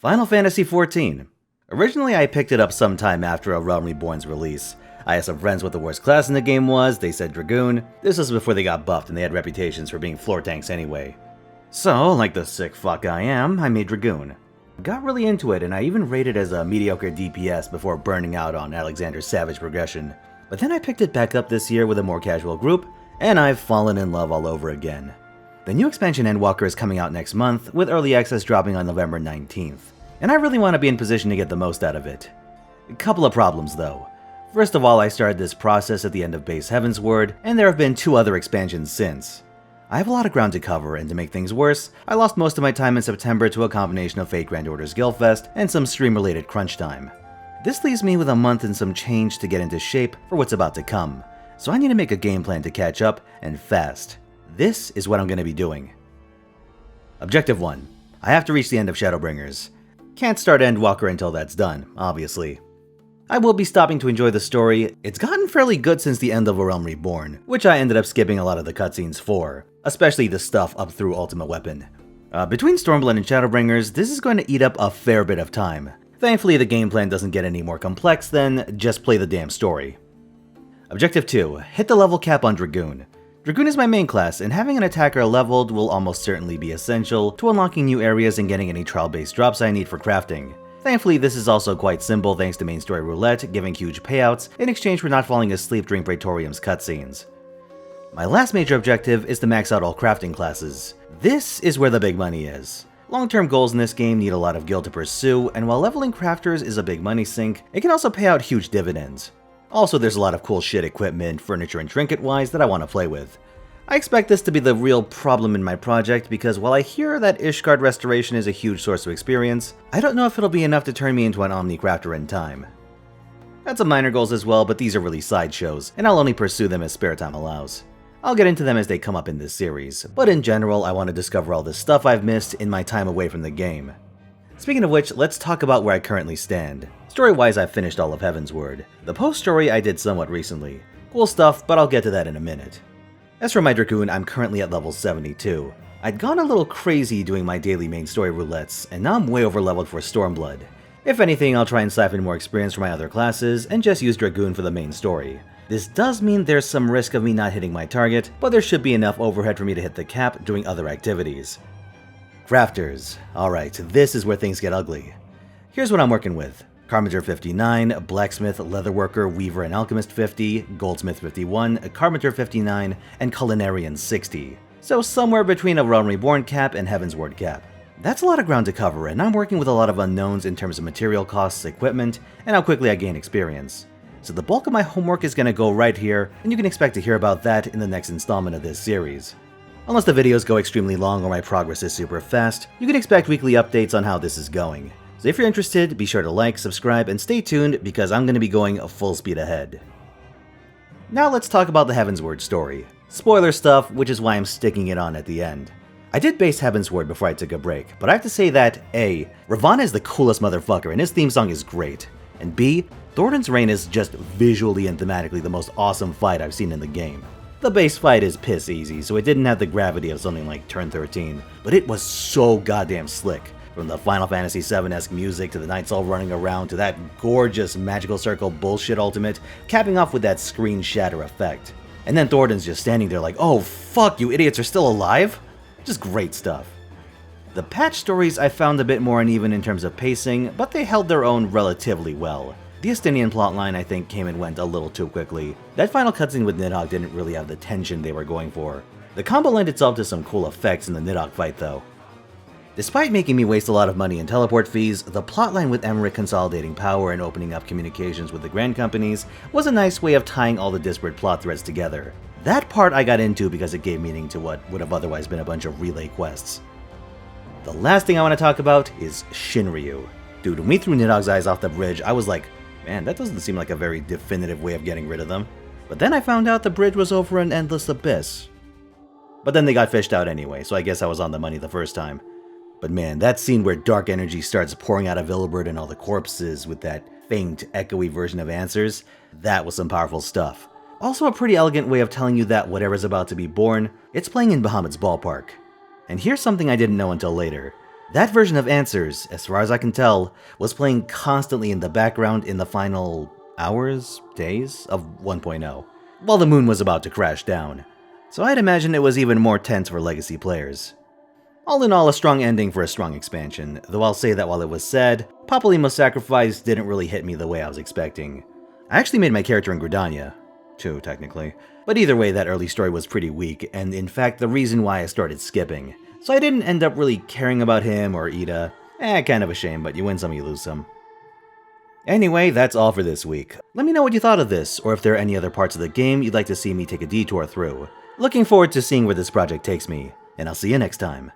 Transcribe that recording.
Final Fantasy XIV. Originally, I picked it up sometime after A Realm Reborn's release. I asked some friends what the worst class in the game was, they said Dragoon. This was before they got buffed and they had reputations for being floor tanks anyway. So, like the sick fuck I am, I made Dragoon. Got really into it and I even rated as a mediocre DPS before burning out on Alexander's savage progression. But then I picked it back up this year with a more casual group, and I've fallen in love all over again. The new expansion Endwalker is coming out next month, with early access dropping on November 19th. And I really want to be in position to get the most out of it. A couple of problems though. First of all, I started this process at the end of base Heavensward, and there have been 2 other expansions since. I have a lot of ground to cover, and to make things worse, I lost most of my time in September to a combination of Fate Grand Order's Guildfest and some stream-related crunch time. This leaves me with a month and some change to get into shape for what's about to come, so I need to make a game plan to catch up, and fast. This is what I'm going to be doing. Objective 1. I have to reach the end of Shadowbringers. Can't start Endwalker until that's done, obviously. I will be stopping to enjoy the story. It's gotten fairly good since the end of A Realm Reborn, which I ended up skipping a lot of the cutscenes for, especially the stuff up through Ultimate Weapon. Between Stormblood and Shadowbringers, this is going to eat up a fair bit of time. Thankfully, the game plan doesn't get any more complex than just play the damn story. Objective 2. Hit the level cap on Dragoon. Dragoon is my main class, and having an attacker leveled will almost certainly be essential to unlocking new areas and getting any trial-based drops I need for crafting. Thankfully, this is also quite simple thanks to main story roulette giving huge payouts in exchange for not falling asleep during Praetorium's cutscenes. My last major objective is to max out all crafting classes. This is where the big money is. Long-term goals in this game need a lot of guild to pursue, and while leveling crafters is a big money sink, it can also pay out huge dividends. Also, there's a lot of cool shit equipment, furniture, and trinket-wise that I want to play with. I expect this to be the real problem in my project because while I hear that Ishgard restoration is a huge source of experience, I don't know if it'll be enough to turn me into an Omni-crafter in time. That's some minor goals as well, but these are really sideshows, and I'll only pursue them as spare time allows. I'll get into them as they come up in this series, but in general, I want to discover all the stuff I've missed in my time away from the game. Speaking of which, let's talk about where I currently stand. Story-wise, I've finished all of Heavensward. The post-story I did somewhat recently. Cool stuff, but I'll get to that in a minute. As for my Dragoon, I'm currently at level 72. I'd gone a little crazy doing my daily main story roulettes, and now I'm way over leveled for Stormblood. If anything, I'll try and siphon more experience from my other classes, and just use Dragoon for the main story. This does mean there's some risk of me not hitting my target, but there should be enough overhead for me to hit the cap doing other activities. Crafters. Alright, this is where things get ugly. Here's what I'm working with. Carpenter 59, Blacksmith, Leatherworker, Weaver, and Alchemist 50, Goldsmith 51, Carpenter 59, and Culinarian 60. So somewhere between a Realm Reborn cap and Heavensward cap. That's a lot of ground to cover, and I'm working with a lot of unknowns in terms of material costs, equipment, and how quickly I gain experience. So the bulk of my homework is going to go right here, and you can expect to hear about that in the next installment of this series. Unless the videos go extremely long or my progress is super fast, you can expect weekly updates on how this is going. So if you're interested, be sure to like, subscribe, and stay tuned because I'm going to be going full speed ahead. Now let's talk about the Heavensward story. Spoiler stuff, which is why I'm sticking it on at the end. I did base Heavensward before I took a break, but I have to say that A. Ravana is the coolest motherfucker and his theme song is great, and B. Thornton's reign is just visually and thematically the most awesome fight I've seen in the game. The base fight is piss easy, so it didn't have the gravity of something like Turn 13, but it was so goddamn slick. From the Final Fantasy VII-esque music to the knights all running around to that gorgeous magical circle bullshit ultimate, capping off with that screen shatter effect. And then Thornton's just standing there like, oh fuck, you idiots are still alive? Just great stuff. The patch stories I found a bit more uneven in terms of pacing, but they held their own relatively well. The Estinian plotline I think came and went a little too quickly. That final cutscene with Nidhogg didn't really have the tension they were going for. The combo lent itself to some cool effects in the Nidhogg fight though. Despite making me waste a lot of money in teleport fees, the plotline with Emmerich consolidating power and opening up communications with the Grand Companies was a nice way of tying all the disparate plot threads together. That part I got into because it gave meaning to what would have otherwise been a bunch of relay quests. The last thing I want to talk about is Shinryu. Dude, when we threw Nidhogg's eyes off the bridge, I was like, man, that doesn't seem like a very definitive way of getting rid of them. But then I found out the bridge was over an endless abyss. But then they got fished out anyway, so I guess I was on the money the first time. But man, that scene where dark energy starts pouring out of Illibert and all the corpses with that faint, echoey version of answers, that was some powerful stuff. Also a pretty elegant way of telling you that whatever's about to be born, it's playing in Bahamut's ballpark. And here's something I didn't know until later. That version of Answers, as far as I can tell, was playing constantly in the background in the final hours, days of 1.0, while the moon was about to crash down. So I'd imagine it was even more tense for legacy players. All in all, a strong ending for a strong expansion, though I'll say that while it was sad, Papalymo's sacrifice didn't really hit me the way I was expecting. I actually made my character in Gridania, too, technically. But either way, that early story was pretty weak, and in fact the reason why I started skipping. So I didn't end up really caring about him or Ida. Kind of a shame, but you win some, you lose some. Anyway, that's all for this week. Let me know what you thought of this, or if there are any other parts of the game you'd like to see me take a detour through. Looking forward to seeing where this project takes me, and I'll see you next time.